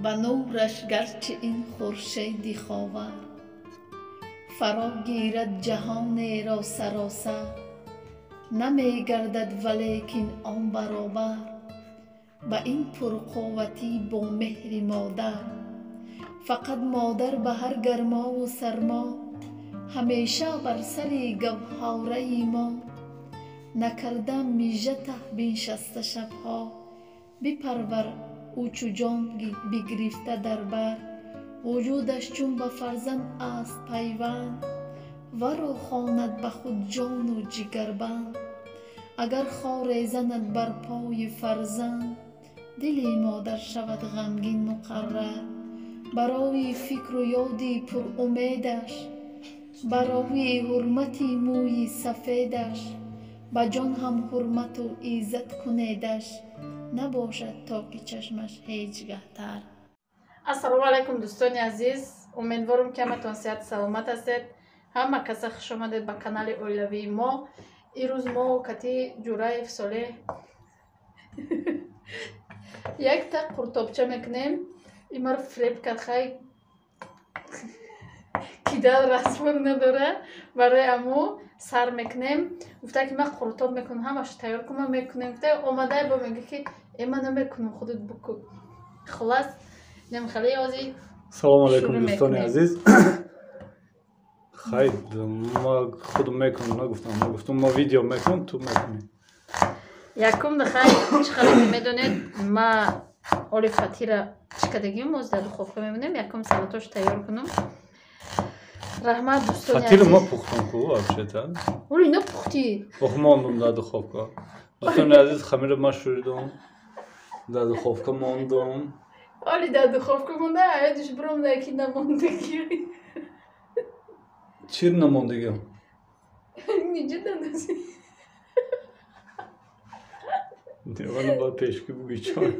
به نورش گرچه این خورشیدی خاور فرا گیرد جهان را سراسر نمی گردد ولیکن آن برابر به این پرقوتی با مهر مادر. فقط مادر به هر گرما و سرما همیشه بر سر گوهره ما نکردم میژه تهبین شست شبها بپرور او چو جان بگرفته در بر وجودش چون به فرزند است پیوند ورا خواند به خود جان و جگربند. اگر خار زند بر پای فرزند دل مادر شود غمگین مقرر برای فکر و یادی پر امیدش برای حرمتی موی سفیدش به جان هم حرمت و عزت کنیدش نباشد تا که چشمش هیچگه تر. السلام علیکم دوستان عزیز، امیدوارم که همتون صحت سلامت هستید. همه کسا خوش آمدید به کانال اویلوی ما. امروز ما کتی جورای افساله یک تا قرطابچه میکنیم. این رو فریب کرد خیلی کیدل رسمون نداره برای امو سر میکنیم. گفته که من قرطاب میکنم همش تیار کنم میکنیم. گفته اومده با میگه که ایما نمیکنم خودت بکن. خلاص نمیخوای آزی. سلام علیکم دوستان عزیز. خیلی ما خودم میکنم نگفتم ما گفتم ما ویدیو میکنم تو میکنی. یکم دخواه چقدر میدونید ما اولی فتی را چکدگیم باز در دخوفه میمونیم. یکم سلاتاش تیار کنم. رحمت دوستان عزیز. فتی رو ما پختم کو افشتن. اولی اینا پختی. ماندم در دخوفه. دوستان عزیز خمیر ما شوریدم. در دخوفه ماندم. اولی در دخوفه مونده ایدش برام نکی نماندگی. چیر نماندگی؟ نیجه دندازی. دیوانه باید پیشکی بگی چون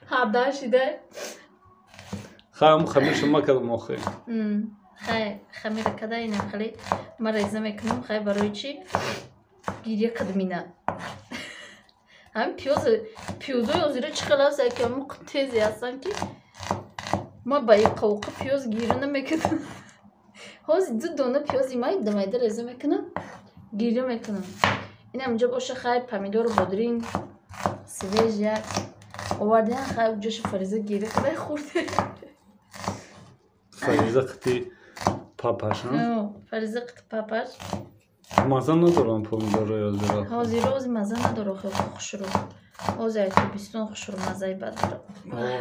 حدا شده خواهم خمیر شما کدام آخه خیلی خمیر کده اینه خیلی ما ریزه میکنم. خیلی برای چی؟ گیریه کدمینه همین پیوزوی آزیره چی خلاصه که همون تیزی هستن که ما با یک قوقه پیوز گیره نمیکنم. حاضی دو دونه پیوزی مایده ریزه میکنم گیره میکنم. این همونجا باشه خیلی پمیدور بادرینگ سویج یک آورده هم خیلی جاش فریزه گیره خیلی خورده. فریزه قطی پاپاش ها؟ فریزه قطی پاپاش مزه ندارم پمیدور رو یاد برد. حاضی روزی مزه نداره خیلی خوش رو حاضی های تابستان خوش رو مزه بد داره.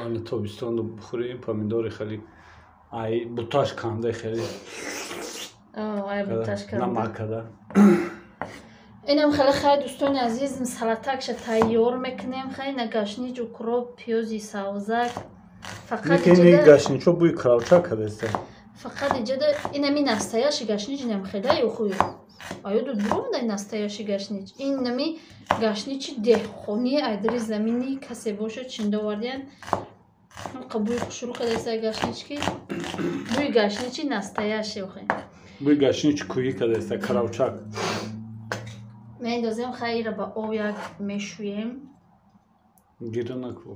این تابستان رو بخوریم پمیدور خیلی ای بوتاش کنده خیلی ای بوتاش کنده نمکده. اینم خیلی دوستان عزیز سلاتکش تیار میکنیم. خیلی نگاشنیج و کروب پیوزی سوزک فقط این گاشنیچو بوی کراوچا کده است. فقط ایجاده اینم این نستایش گاشنیج نم خیلی خوبه. آیا دو درم دای نستایش گاشنیج این نمی گاشنیچ دهخونی ایدری زمینی کسی باشه چنده واردین قبول شروع کرده است گاشنیچ کی بوی گاشنیچی نستایش بخوین بوی گاشنیچ کویی کده است کراوچاک. میندازیم خیلی را با آب یک میشویم. گیره نکو.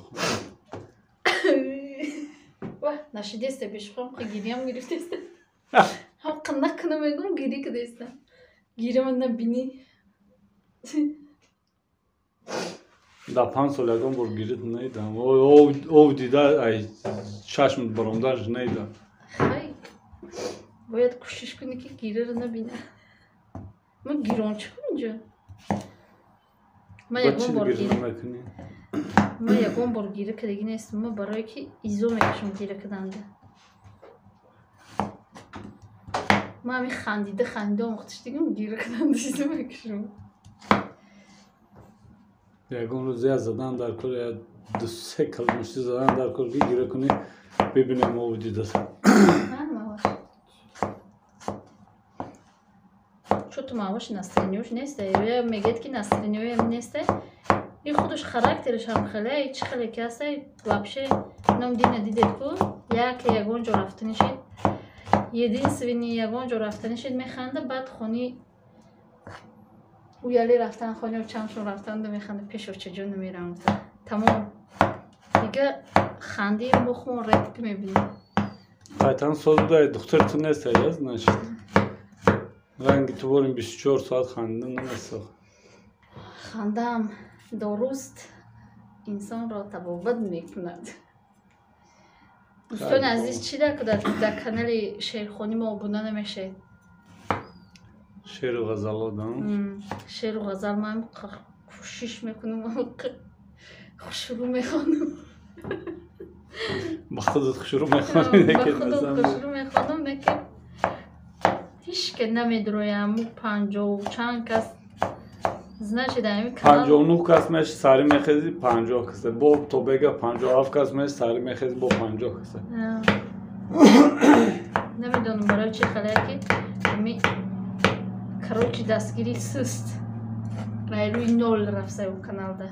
واه نشیده است بیش خواهم خیلی گیری هم گرفته است. هم قنق کنم میگم گیری کده است. گیری من نبینی. در 5 سال اگم بار گیرید نیدم. او دیده ای چشم برامدارش نیدم. خیلی باید کوشش کنی که گیره رو نبینه. من گیران چه کنم اینجا؟ من یکم بار گیره کدگی نیستم. من برای که ایزو میکشم گیره کدنده. من همین خندیده مختش دیگم گیره کدنده ایزو میکشم. یکم روزی از زدن در کل یا 2-3 کلمشتی زدن در کل که گیره کنی ببینیم ما وجود است. چون تو مواش نسترینیوش نیسته یا میگید که نسترینیوی هم نیسته این خودش خراکترش هم خیلی چی خیلی که هسته وابشه نم دینه دیدید کو یکون جا رفتنی شید یه دین سوینی یکون جا رفتنی شید میخنده بعد خونی او یالی رفتن خونی و چندشون رفتن ده میخنده پیش و چجون نمیرم تمام دیگه خندی مخمون رتک میبینیم. Haytan sözde doktor neyse yaz ne işte. Rengi tuvalin 24 saat kandın neyse. خندم درست انسان را تبابت میکند. دوستان عزیز چی در کانال شیرخانی ما ابونه نمیشه؟ شعر و غزل آدم. شعر و غزل من خوشش میکنم و خوشرو میخوانم. با خودت خوشرو میخوانی با خودت خوشرو میخوانم که هیچ که نمیدرویم پنجاه و چند کس значит ами канал 59 کس مش ساری میخزی 50 کس با تو بگه 57 کس مش ساری میخزی با 50 کس نمیدونم برای چه خلاکی می короче دستگیری سست روی نول رفته و کانال ده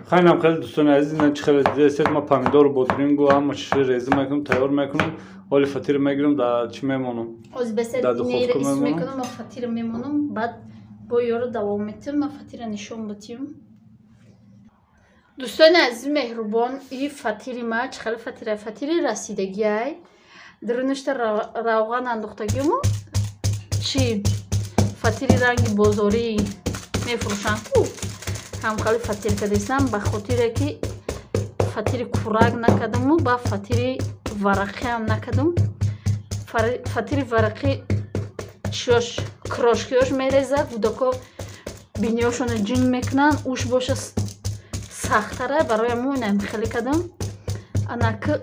خیلی خیلی دوستان عزیز من چخیل دیدید ما پامیدور بودرینگو هم چه ریزی میکنم تیار میکنم ولی فطیر میگیرم در چی میمونم از بسیار اینه را اسم میکنم و فطیر میمونم بعد با یارو دوام میتونم و فطیر نشون بدیم دوستان عزیز مهربان این فطیر ما چخیل فطیر رسیدگی های درونشت روغن اندوختگی ما چی فطیر رنگ بازاری میفروشن هم خیلی فطیر کردیستم به خاطر که فطیر کورک نکردم و با فطیر ورقی هم نکردم فطیر ورقی چیش کراشکیاش میریزه گوداکا بینیاشون جین میکنن اوش باشه سختره برای مونم خیلی کردم انا که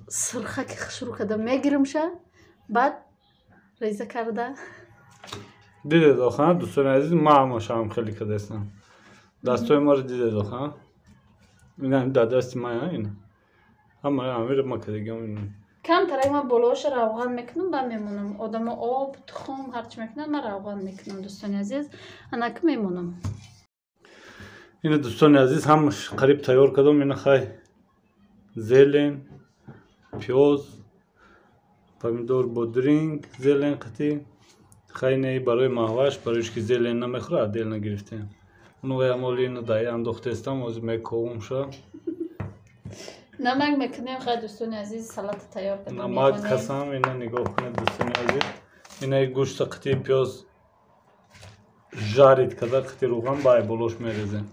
سرخه که شروع کردم میگیرم شه بعد ریزه کرده دیده داخل دوستان عزیز ما هم شام خیلی کردیستم دستای ما رو دیده داخل این هم دستی ما این همه امیر ما کردیم این کم ترای ما بالاش روغن میکنم با میمونم آدم آب تخم هرچی میکنم من روغن میکنم دوستان عزیز انا که میمونم این دوستان عزیز هم قریب تیار کردم این خیلی زیلین پیاز پامیدور بودرینگ زیلین قطعی خیلی برای ماهوش برایش که زیلین نمیخوره دیل نگرفتیم اونو امالی اینو دایی انداخته استم از میکوم شد نمک میکنیم خیلی دوستان عزیز سلات تیار کردم نمک کسم اینو نگاه کنید دوستان عزیز اینه گوشت قطعی پیاز جارید کده قطعی روغن بای بلوش میریزیم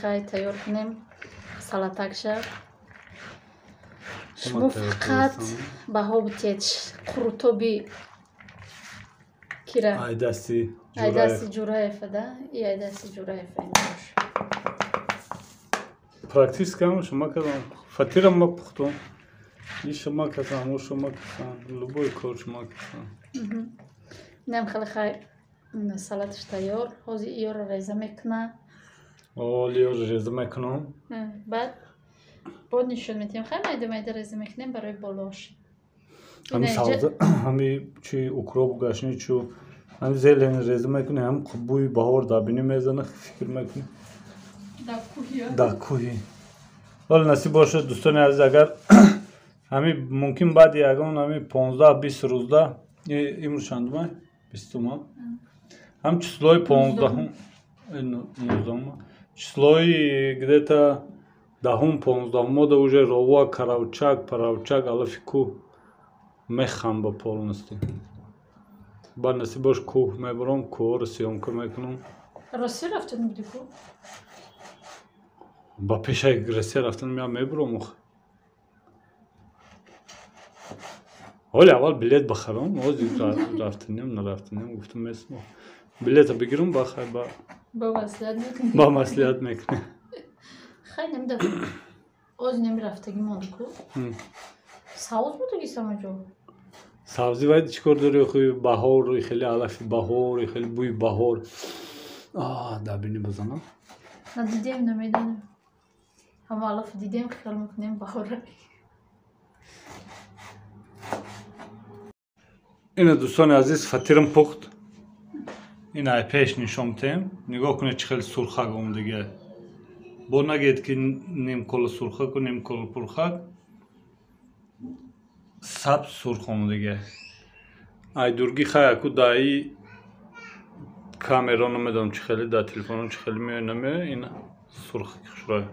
خیلی تیار کنیم سلاتک شد شما فقط به ها بتید قروتوبی کیره айдасти جورایف ده ای айдасти جورایف практически ҳама шумо кардам фатирам ма пухтум и шумо кардам у шумо кардам любой кор шумо кардам нам хеле салатиш тайёр ҳозир иёро реза мекунам иёро реза мекунам баъд бо нишон медиҳем хеле майда реза мекунем барои болош ҳами чи укроп гашни чу ҳами зелени реза мекунем ҳам бӯи баҳор дабини мезана фикр мекунем дар кӯҳи ҳол насиб бошад дӯстони азиз агар ҳами мумкин баъди ягон ҳами 15-20 рӯзда имрӯз чандума 20 ҳам числои 15 числои где-то 10-15 да уже рова каравчак паравчак алафи кӯҳ мехам ба полностью ба насиб бош кӯҳ мебарам кӯҳро сёмка мекунам россия рафтан буди кӯ ба пешаи россия рафтан меам мебарам ох ҳоли аввал билет бахарам ҳозир рафтанем нарафтанем гуфтам месам билета бигирам бахай ба маслиҳат мекунем хай намда оз немирафтаги монду ку савз будуги самаҷо сабзи вайди чӣ кор дори охи баҳор хеле алафи баҳор хеле бӯи баҳор дабини бизанам надидем намедонем ҳама алафи дидем хиёл мекунем баҳора ина дӯстони азиз фатирам пухт ин ай пеш нишон метем нигоҳ кунед чӣ хеле сурхак омадагӣ бо нагед ки нимкола сурхаку нимкола пурхак сабз сурх омадагӣ айдурги хаяку даи камера намедонам чӣ хеле дар телефонам чӣ хеле меояд намеояд ин سرخ شورای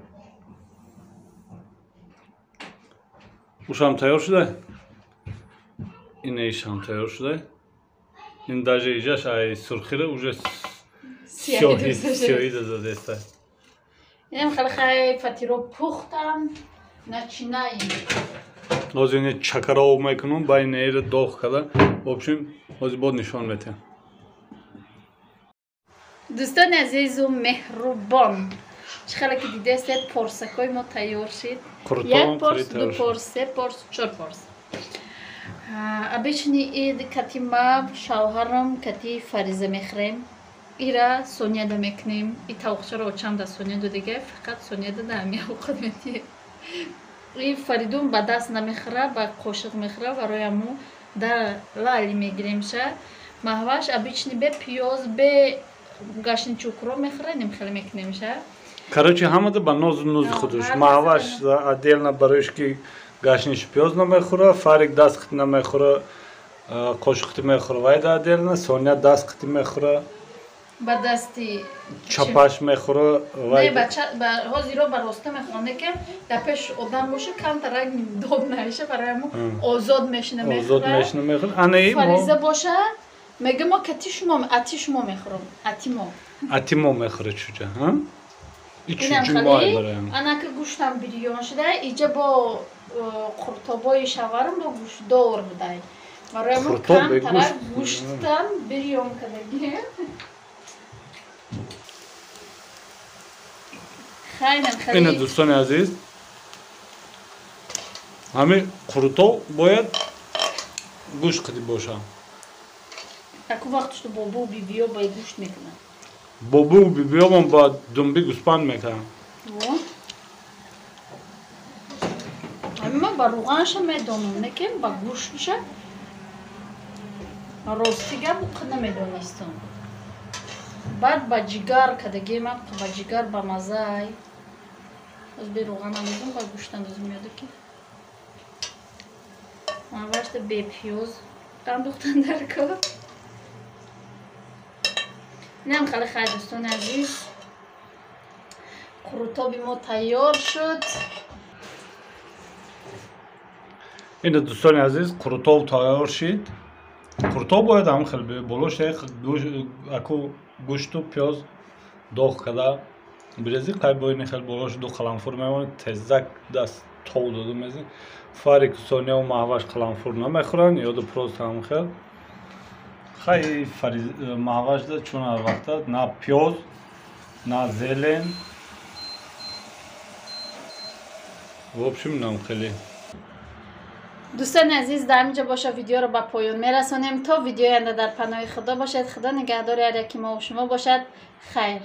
ушам тайёр шуда ин ишам тайёр шуда ин даже ижаш ай сурхира уже сиёҳӣ додеста инам халхай фатиро пухтам начинаем ҳозир ин чакаро мекунам байни эра доғ када в общем ҳозир бод нишон метем дӯстони азизу меҳрубон чӣ хеле ки дидестед порсакои мо тайёр шид як порс ду порс се порс чор порс обычни ид кати мав шавҳарам кати фариза мехӯрем ира соняда мекунем и тавқчаро очамда соняду дига фақат соняда даами овқат метиҳем и фаридун ба даст намехӯра ба қошиқ мехӯра барои аму да лали мегиремша маҳваш обычни бе пиёз бе гашни чукро мехӯранем хеле мекунемша короче ҳамада ба нозу нози худаш маҳваш отдельно бароиш ки гашниш пиёз намехӯра фарик даст қити намехӯра қошиқти мехӯра вайда отдельно соня даст қити мехӯра ба дасти чапаш мехӯра ҳозиро ба роста мехӯрам лекин дар пеш одам боша камтарак дод наиша барои аму озод мешина мехӯра фариза боша мега мо ати шумо мехӯрам ати мо мехӯра чуҷа анака гӯштам бирён шуда иҷа бо қуртобои шаварм бо гӯштдор будай барои аму камтарак гӯштам бирён кадаги ина дӯстони азиз ҳамин қуртоб бояд гӯшт қиди боша аку вақтушто бобу бибиё ба гӯшт мекунад бобу бибиёмон ба думби гӯспанд мекунам ҳамин ба руғанша медонам лекин ба гӯштша ростига буқа намедонистам баъд ба ҷигар кадагем ба ҷигар ба мазай аз бе руған андозам ба гӯшт андозам ёдаки авашта бе пиёз андохтан дар кор инам хеле хай дӯстони азиз қуртоби мо тайёр шуд ина дӯстони азиз қуртоб тайёр шид қуртоб бояд ҳам хеле болош аку гӯшту пиёз доғ када бирези қай боини хеле болош ду қаламфур мемонад тезак даст тов дода мезин фарик соняву маҳваш қаламфур намехӯранд ёду просто ҳам хел хай маҳваш да чун ҳар вақта на пиёз на зелен в общем нам хеле дӯстони азиз дар ҳаминҷо боша видеоро ба поён мерасонем то видеои оянда дар паноҳи худо бошед худо нигаҳдори ҳар яки мо шумо бошад хайр